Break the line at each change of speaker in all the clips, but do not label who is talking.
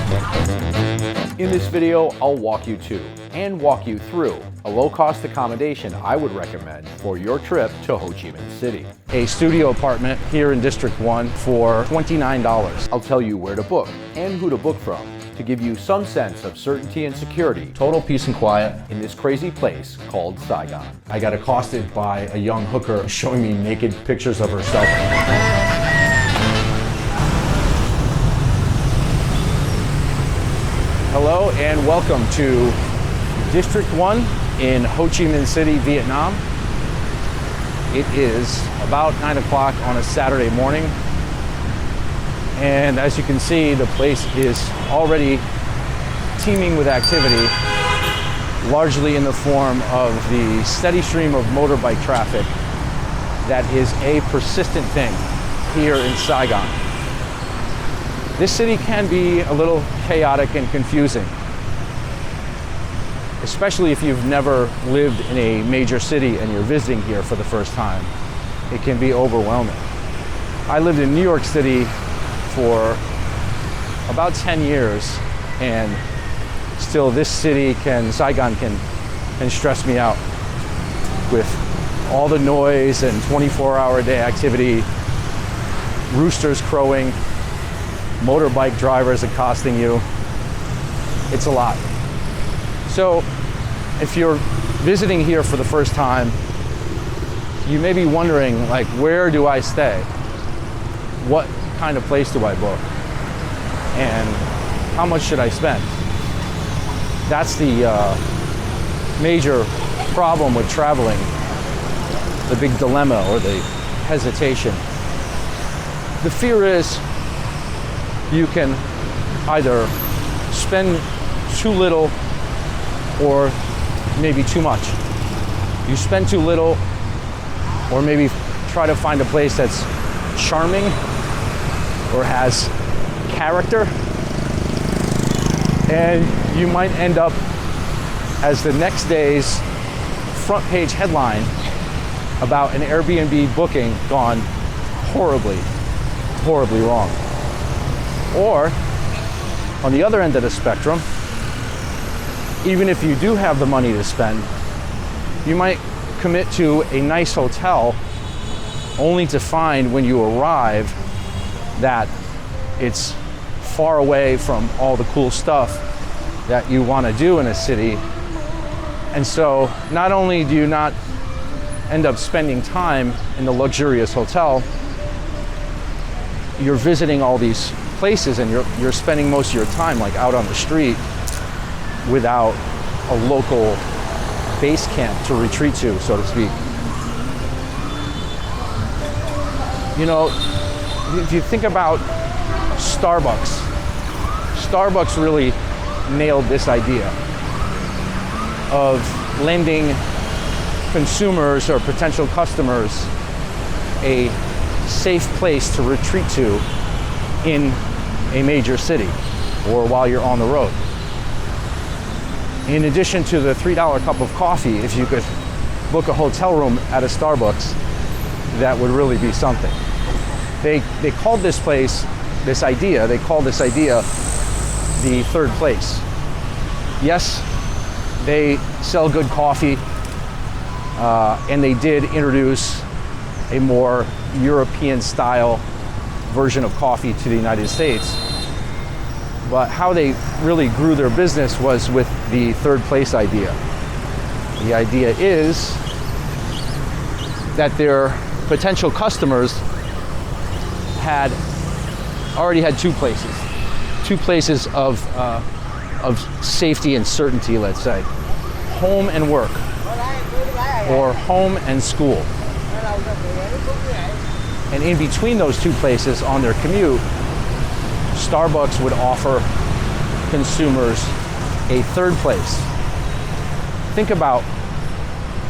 In this video, I'll walk you to and walk you through a low-cost accommodation I would recommend for your trip to Ho Chi Minh City.
A studio apartment here in District 1 for $29.
I'll tell you where to book and who to book from to give you some sense of certainty and security
Total peace and quiet.
in this crazy place called Saigon.
I got accosted by a young hooker showing me naked pictures of herself. Hello and welcome to District 1 in Ho Chi Minh City, Vietnam. It is about 9 o'clock on a Saturday morning. And as you can see, the place is already teeming with activity, largely in the form of the steady stream of motorbike traffic that is a persistent thing here in Saigon. This city can be a little chaotic and confusing, especially if you've never lived in a major city and you're visiting here for the first time. It can be overwhelming. I lived in New York City for about 10 years, and still this city Saigon can stress me out with all the noise and 24-hour-a-day activity, roosters crowing, motorbike drivers accosting you. It's a lot. So if you're visiting here for the first time, you may be wondering, like, where do I stay? What kind of place do I book? And how much should I spend? That's the major problem with traveling, the big dilemma or the hesitation. The fear is you can either spend too little or maybe too much. You spend too little, or maybe try to find a place that's charming or has character, and you might end up as the next day's front page headline about an Airbnb booking gone horribly, horribly wrong. Or, on the other end of the spectrum, even if you do have the money to spend, you might commit to a nice hotel only to find when you arrive that it's far away from all the cool stuff that you want to do in a city. And so not only do you not end up spending time in the luxurious hotel, you're visiting all these places and you're spending most of your time like out on the street without a local base camp to retreat to, so to speak. You know, if you think about Starbucks really nailed this idea of lending consumers or potential customers a safe place to retreat to in a major city or while you're on the road. In addition to the $3 cup of coffee, if you could book a hotel room at a Starbucks, that would really be something. They called this place, they called this idea the third place. Yes, they sell good coffee, and they did introduce a more European style version of coffee to the United States. But how they really grew their business was with the third place idea. The idea is that their potential customers already had two places of safety and certainty, let's say. Home and work, or home and school. And in between those two places on their commute, Starbucks would offer consumers a third place. Think about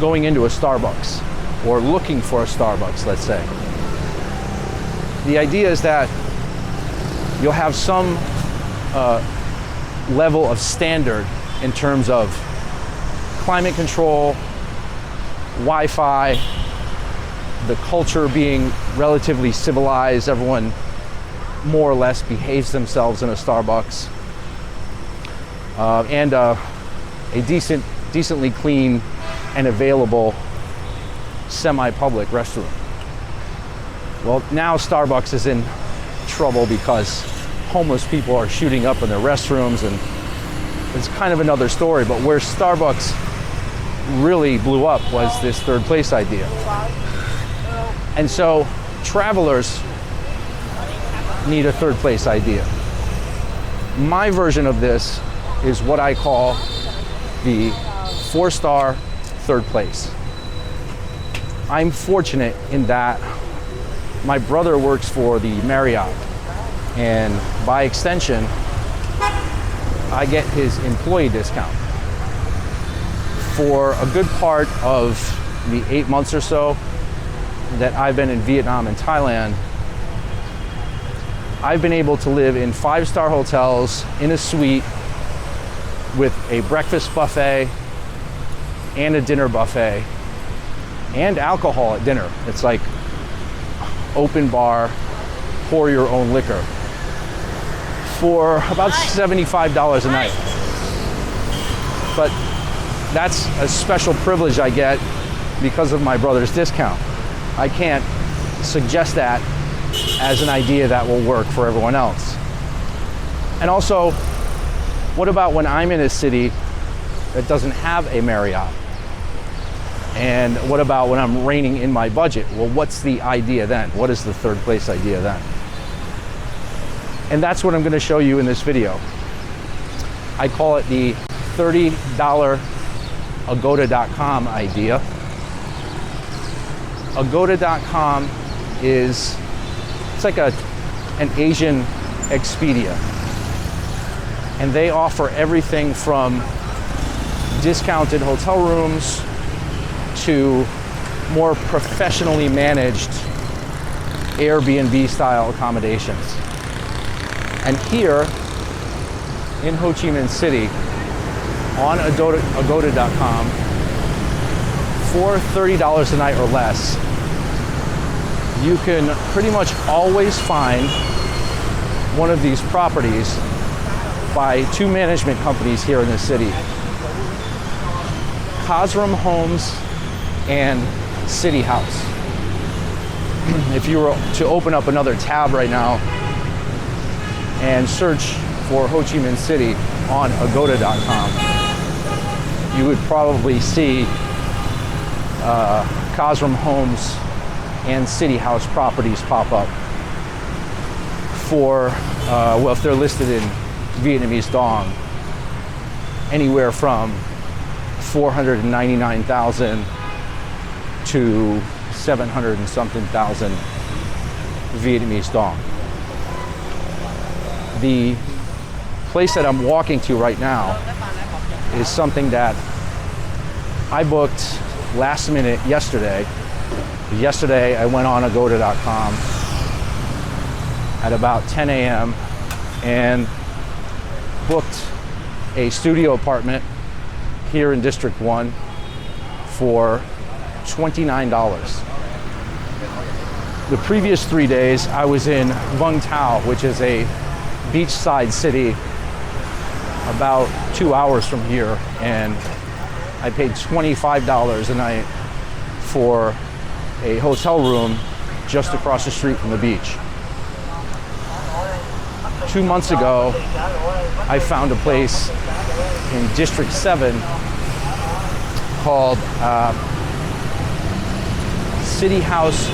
going into a Starbucks or looking for a Starbucks, let's say. The idea is that you'll have some level of standard in terms of climate control, Wi-Fi, the culture being relatively civilized, everyone more or less behaves themselves in a Starbucks. and a decently clean and available semi-public restroom. Well, now Starbucks is in trouble because homeless people are shooting up in their restrooms, and it's kind of another story. But where Starbucks really blew up was this third place idea. And so travelers need a third place idea. My version of this is what I call the 4-star third place. I'm fortunate in that my brother works for the Marriott, and by extension, I get his employee discount. For a good part of the 8 months or so that I've been in Vietnam and Thailand, I've been able to live in 5-star hotels in a suite with a breakfast buffet and a dinner buffet and alcohol at dinner. It's like open bar, pour your own liquor for about $75 a night. But that's a special privilege I get because of my brother's discount. I can't suggest that as an idea that will work for everyone else. And also, what about when I'm in a city that doesn't have a Marriott? And what about when I'm reining in my budget? Well, what's the idea then? What is the third place idea then? And that's what I'm going to show you in this video. I call it the $30 Agoda.com idea. Agoda.com it's like an Asian Expedia. And they offer everything from discounted hotel rooms to more professionally managed Airbnb style accommodations. And here in Ho Chi Minh City, on Agoda.com, for $30 a night or less, you can pretty much always find one of these properties by 2 management companies here in the city, Cosram Homes and City House. If you were to open up another tab right now and search for Ho Chi Minh City on Agoda.com, you would probably see Cosram Homes and City House properties pop up for, well, if they're listed in Vietnamese dong, anywhere from 499,000 to 700 and something thousand Vietnamese dong. The place that I'm walking to right now is something that I booked last minute yesterday. Yesterday I went on Agoda.com at about 10 a.m. and booked a studio apartment here in District 1 for $29. The previous 3 days I was in Vung Tau, which is a beachside city about 2 hours from here, and I paid $25 a night for a hotel room just across the street from the beach. 2 months ago, I found a place in District 7 called City House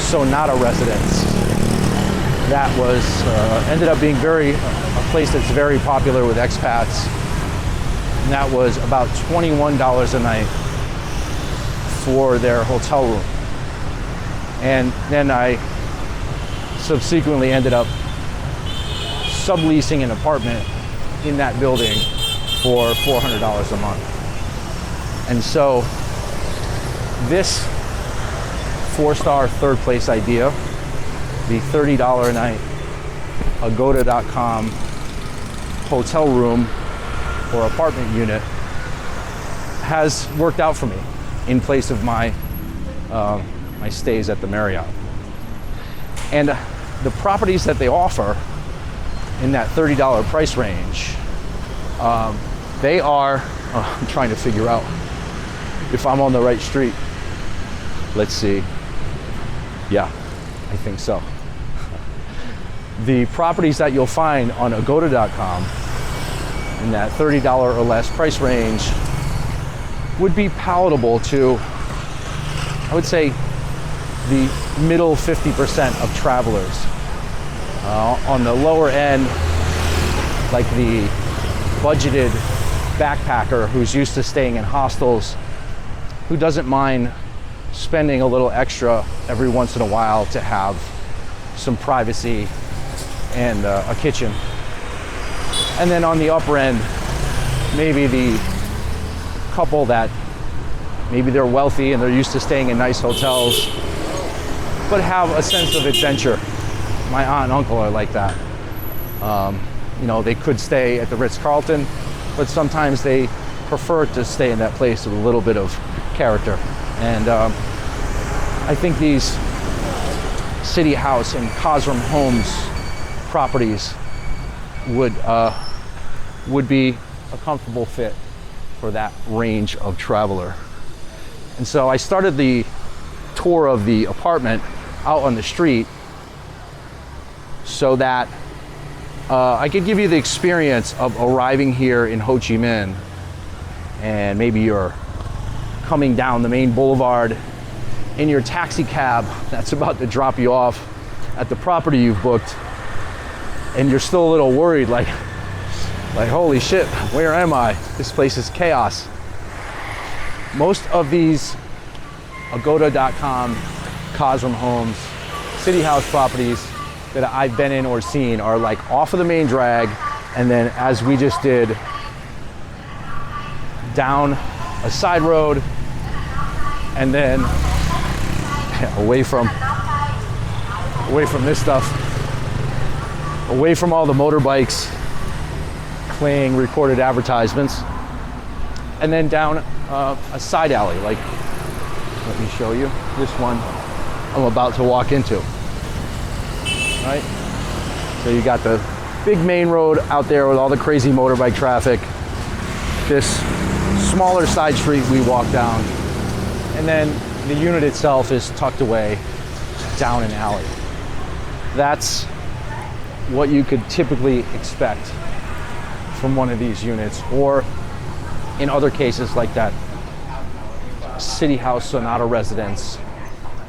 Sonata Residence. That was ended up being a place that's very popular with expats. And that was about $21 a night for their hotel room. And then I subsequently ended up subleasing an apartment in that building for $400 a month. And so this 4-star third place idea, the $30 a night Agoda.com hotel room or apartment unit, has worked out for me in place of my my stays at the Marriott. And the properties that they offer in that $30 price range They are, I'm trying to figure out if I'm on the right street. Let's see. Yeah, I think so. The properties that you'll find on agoda.com in that $30 or less price range would be palatable to, I would say, the middle 50% of travelers. On the lower end, like the budgeted backpacker who's used to staying in hostels, who doesn't mind spending a little extra every once in a while to have some privacy and a kitchen. And then on the upper end, maybe the couple that maybe they're wealthy and they're used to staying in nice hotels, but have a sense of adventure. My aunt and uncle are like that. You know, they could stay at the Ritz-Carlton, but sometimes they prefer to stay in that place with a little bit of character. And I think these City House and Cosram Homes properties would be a comfortable fit for that range of traveler. And so I started the tour of the apartment out on the street so that I could give you the experience of arriving here in Ho Chi Minh, and maybe you're coming down the main boulevard in your taxi cab that's about to drop you off at the property you've booked, and you're still a little worried, like holy shit, where am I? This place is chaos. Most of these agoda.com, Cosram Homes, City House properties that I've been in or seen are like off of the main drag, and then as we just did, down a side road, and then away from this stuff, away from all the motorbikes playing recorded advertisements, and then down a side alley. Like, let me show you this one I'm about to walk into. Right? So you got the big main road out there with all the crazy motorbike traffic, this smaller side street we walk down, and then the unit itself is tucked away down an alley. That's what you could typically expect from one of these units, or in other cases like that City House Sonata residence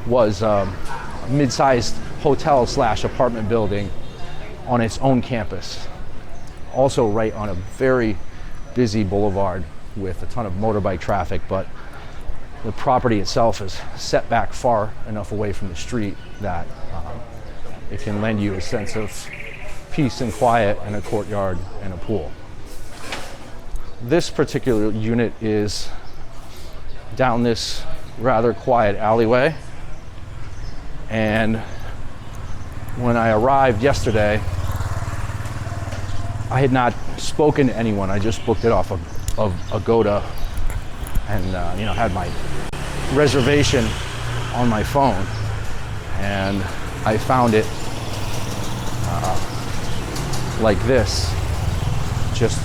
was a mid-sized hotel / apartment building on its own campus, also right on a very busy boulevard with a ton of motorbike traffic, but the property itself is set back far enough away from the street that it can lend you a sense of peace and quiet and a courtyard and a pool. This particular unit is down this rather quiet alleyway, and when I arrived yesterday, I had not spoken to anyone. I just booked it off of Agoda, and had my reservation on my phone, and I found it like this, just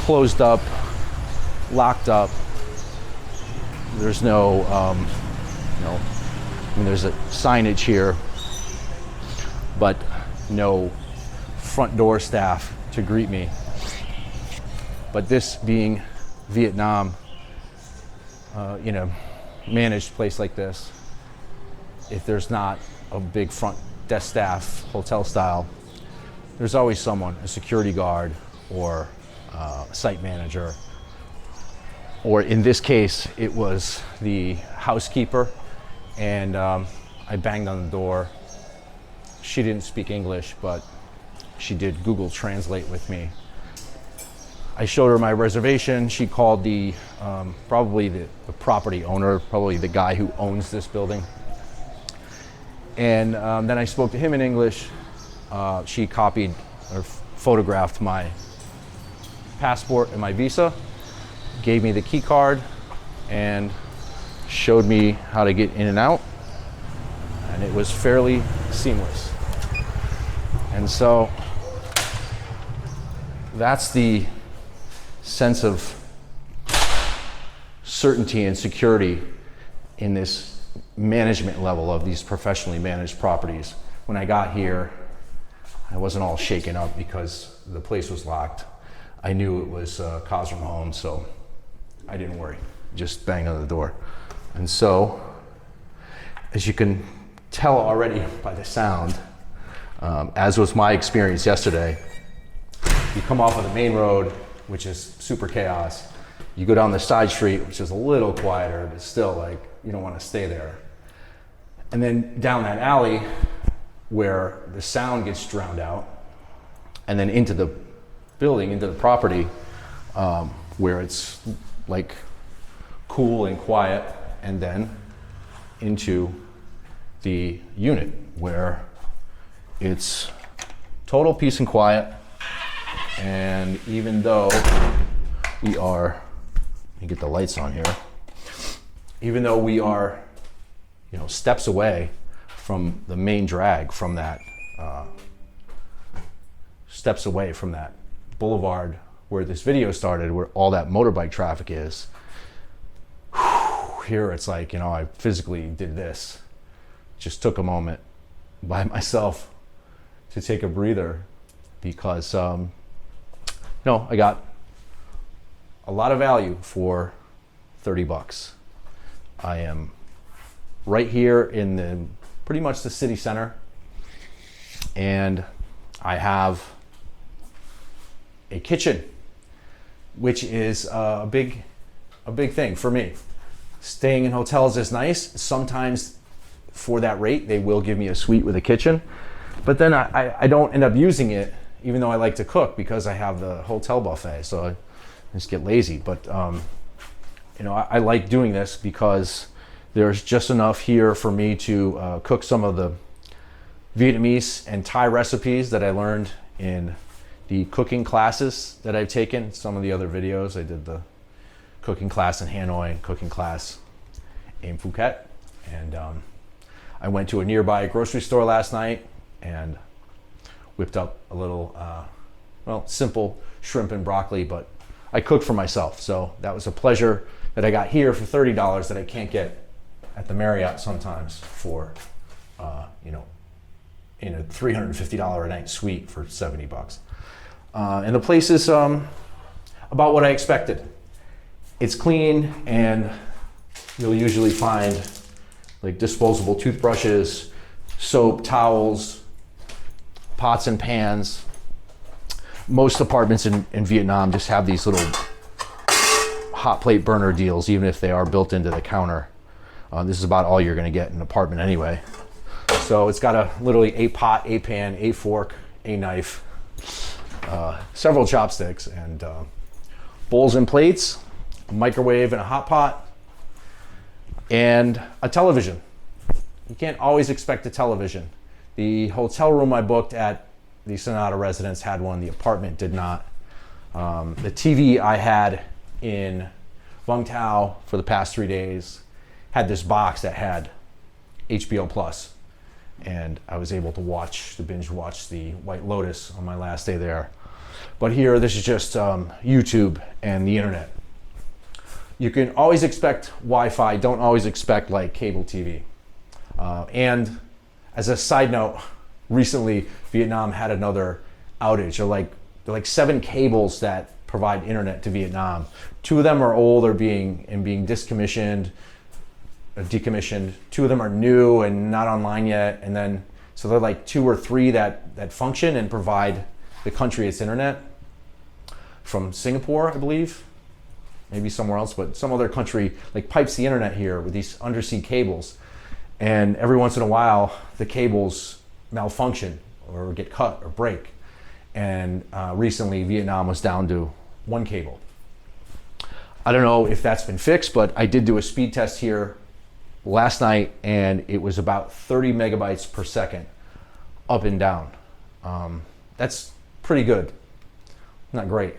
closed up, locked up. There's no, there's a signage here, but no front door staff to greet me. But this being Vietnam, managed place like this, if there's not a big front desk staff, hotel style, there's always someone, a security guard or a site manager, or in this case, it was the housekeeper, and I banged on the door. She didn't speak English, but she did Google Translate with me. I showed her my reservation. She called the probably the property owner, probably the guy who owns this building. And then I spoke to him in English. She copied or photographed my passport and my visa, gave me the key card, and showed me how to get in and out. And it was fairly seamless. And so that's the sense of certainty and security in this management level of these professionally managed properties. When I got here, I wasn't all shaken up because the place was locked. I knew it was Cosram Home, so I didn't worry. Just banged on the door. And so, as you can tell already by the sound, as was my experience yesterday, you come off of the main road, which is super chaos. You go down the side street, which is a little quieter, but still like, you don't want to stay there. And then down that alley where the sound gets drowned out, and then into the building, into the property, where it's like cool and quiet, and then into the unit where it's total peace and quiet. And even though we are, let me get the lights on here, even though we are, steps away from the main drag, from that, steps away from that boulevard where this video started, where all that motorbike traffic is, here it's like, I physically did this. Just took a moment by myself to take a breather because, I got a lot of value for $30. I am right here in pretty much the city center, and I have a kitchen, which is a big thing for me. Staying in hotels is nice. Sometimes for that rate, they will give me a suite with a kitchen, but then I don't end up using it, even though I like to cook, because I have the hotel buffet, so I just get lazy. But I like doing this because there's just enough here for me to cook some of the Vietnamese and Thai recipes that I learned in the cooking classes that I've taken. Some of the other videos, I did the cooking class in Hanoi, cooking class in Phuket, and I went to a nearby grocery store last night and whipped up a little, simple shrimp and broccoli, but I cooked for myself. So that was a pleasure that I got here for $30 that I can't get at the Marriott sometimes for, in a $350 a night suite for $70. And the place is about what I expected. It's clean, and you'll usually find like disposable toothbrushes, soap, towels, pots and pans. Most apartments in Vietnam just have these little hot plate burner deals, even if they are built into the counter. This is about all you're gonna get in an apartment anyway. So it's got literally a pot, a pan, a fork, a knife, several chopsticks, and bowls and plates, a microwave and a hot pot, and a television. You can't always expect a television. The hotel room I booked at the Sonata residence had one, the apartment did not. The TV I had in Vung Tau for the past 3 days had this box that had HBO Plus, and I was able to binge watch the White Lotus on my last day there. But here, this is just YouTube and the internet. You can always expect Wi-Fi, don't always expect like cable TV. And as a side note, recently Vietnam had another outage. There are like 7 cables that provide internet to Vietnam. 2 of them are old, or being decommissioned. 2 of them are new and not online yet. And then, so they're like 2 or 3 that function and provide the country its internet. From Singapore, I believe, maybe somewhere else, but some other country like pipes the internet here with these undersea cables. And every once in a while, the cables malfunction or get cut or break. And recently, Vietnam was down to 1 cable. I don't know if that's been fixed, but I did do a speed test here last night, and it was about 30 megabytes per second up and down. That's pretty good, not great.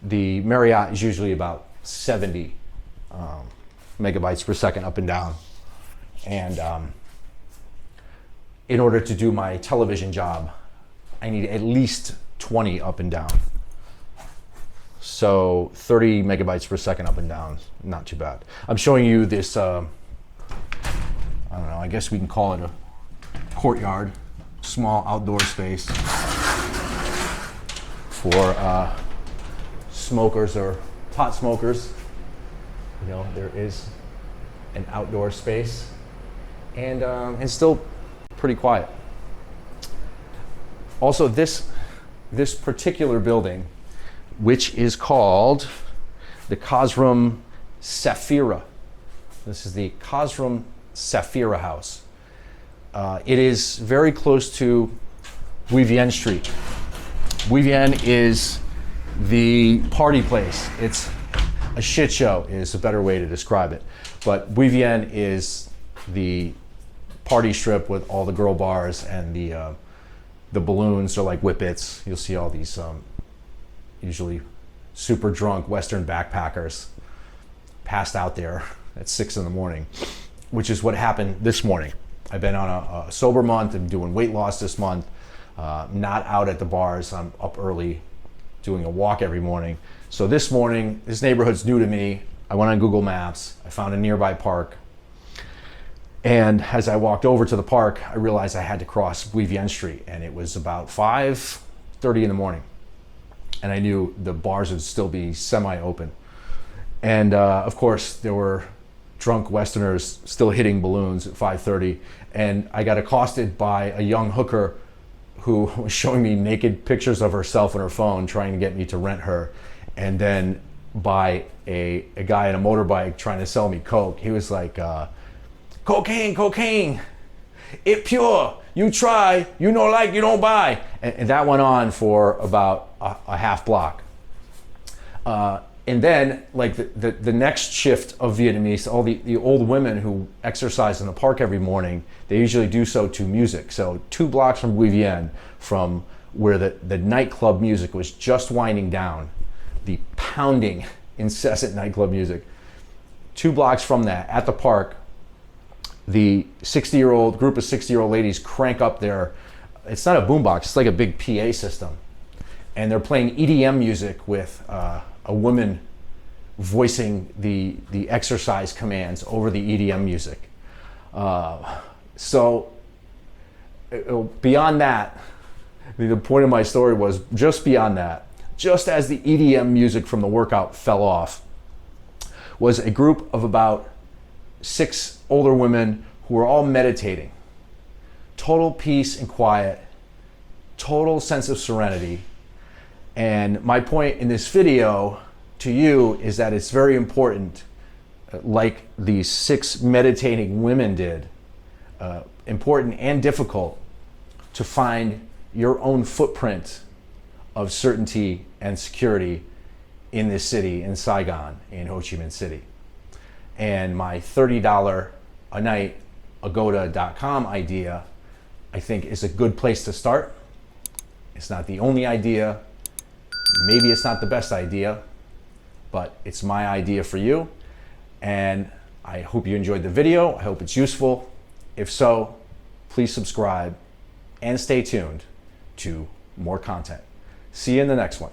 The Marriott is usually about 70 megabytes per second up and down. And in order to do my television job, I need at least 20 up and down.
So 30 megabytes per second up and down, not too bad. I'm showing you this, I don't know, I guess we can call it a courtyard, small outdoor space for smokers or pot smokers. You know, there is an outdoor space, and it's still pretty quiet. Also, this particular building, which is called the Cosrum Safira. This is the Cosrum Safira House. It is very close to Vivienne Street. Vivienne is the party place. It's a shit show is a better way to describe it. But Vivienne is the party strip with all the girl bars, and the balloons are like whippets. You'll see all these usually super drunk Western backpackers passed out there at 6 in the morning, which is what happened this morning. I've been on a sober month. I'm doing weight loss this month. Not out at the bars. I'm up early doing a walk every morning. So this morning, this neighborhood's new to me. I went on Google Maps. I found a nearby park. And as I walked over to the park, I realized I had to cross Vivienne Street, and it was about 5:30 in the morning. And I knew the bars would still be semi-open. And of course, there were drunk Westerners still hitting balloons at 5:30. And I got accosted by a young hooker who was showing me naked pictures of herself on her phone, trying to get me to rent her. And then by a guy on a motorbike trying to sell me coke. He was like, cocaine, it pure, you try, you don't like, you don't buy. And that went on for about a half block. And then like the next shift of Vietnamese, all the old women who exercise in the park every morning, they usually do so to music. So 2 blocks from Vivienne, from where the nightclub music was just winding down, the pounding, incessant nightclub music, 2 blocks from that, at the park, the group of 60-year-old ladies crank up their, it's not a boombox, it's like a big PA system. And they're playing EDM music with a woman voicing the exercise commands over the EDM music. So beyond that, the point of my story was just beyond that, just as the EDM music from the workout fell off, was a group of about 6 older women who were all meditating. Total peace and quiet, total sense of serenity. And my point in this video to you is that it's very important, like these 6 meditating women did, important and difficult to find your own footprint of certainty and security in this city, in Saigon, in Ho Chi Minh City. And my $30 a night agoda.com idea, I think, is a good place to start. It's not the only idea. Maybe it's not the best idea, but it's my idea for you. And I hope you enjoyed the video. I hope it's useful. If so, please subscribe and stay tuned to more content. See you in the next one.